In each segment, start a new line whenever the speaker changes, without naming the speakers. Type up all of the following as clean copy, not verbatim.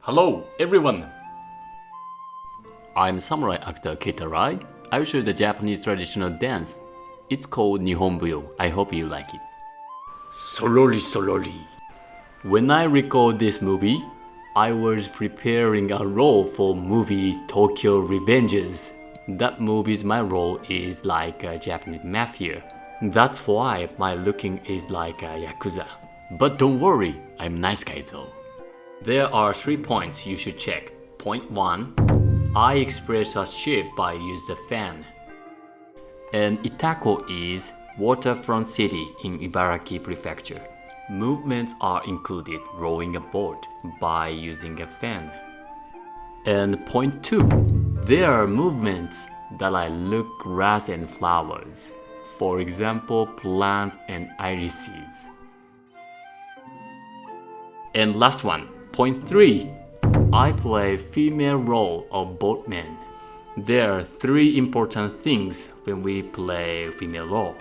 Hello, everyone! I'm samurai actor Keita Arai. I will show you the Japanese traditional dance. It's called Nihon-Buyo. I hope you like it. Sorori sorori. When I record this movie, I was preparing a role for movie Tokyo Revengers. That movie's my role is like a Japanese mafia. That's why my looking is like a yakuza. But don't worry, I'm a nice guy though. There are 3 points you should check. Point 1, I express a shape by use the fan. And Itako is waterfront city in Ibaraki Prefecture. Movements are included rowing a boat by using a fan. And point 2, there are movements that I look grass and flowers. For example, plants and irises. And last one, point 3, I play female role of boatman. There are 3 important things when we play female role.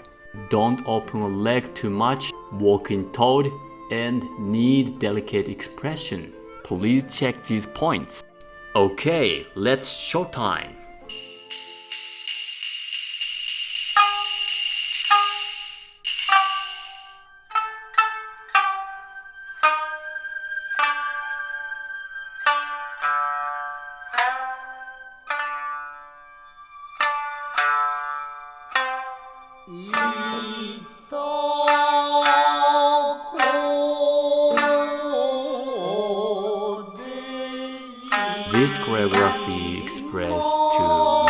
Don't open a leg too much, walking towed, and need delicate expression. Please check these points. Okay, let's showtime. This choreography expressed to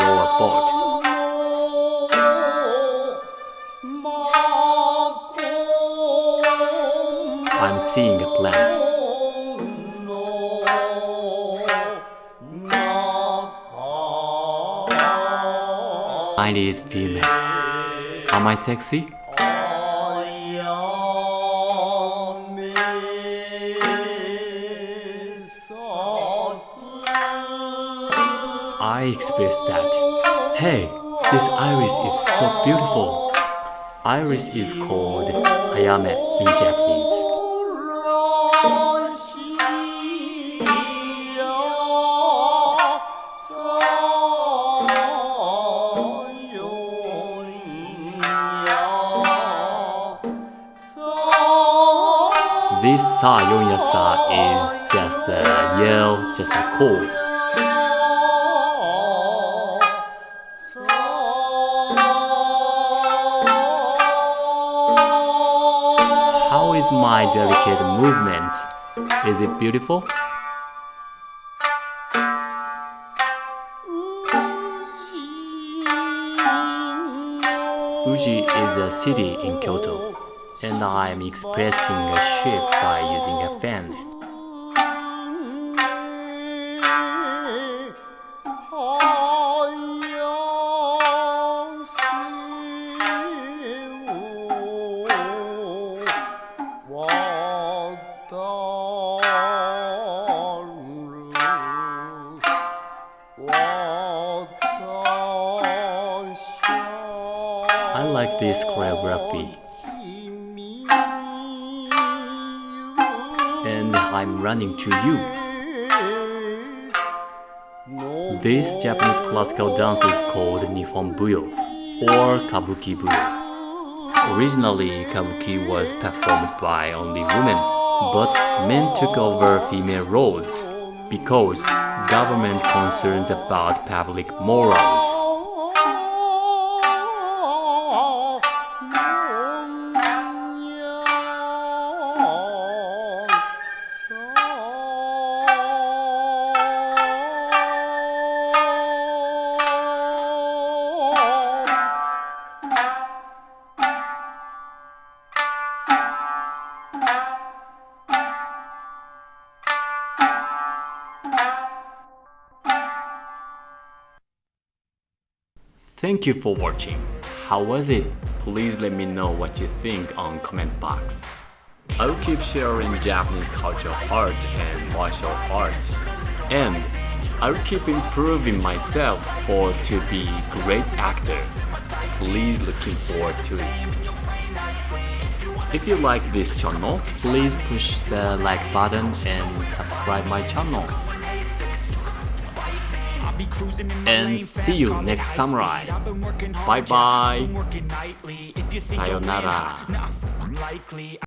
row a boat. I'm seeing a plant. Mine is female. Am I sexy? I express that. Hey, this iris is so beautiful. Iris is called ayame in Japanese. This sa yonya sa is just a yell, just a call. How is my delicate movements? Is it beautiful? Uji is a city in Kyoto, and I am expressing a shape by using a fan. I like this choreography. And I'm running to you. This Japanese classical dance is called Nihon-Buyo or Kabuki-Buyo. Originally, Kabuki was performed by only women, but men took over female roles because government concerns about public morals. Thank you for watching. How was it? Please let me know what you think on comment box. I will keep sharing Japanese cultural arts and martial arts. And I will keep improving myself to be great actor. Please looking forward to it. If you like this channel, please push the like button and subscribe my channel. And see you next samurai. Bye bye. Sayonara.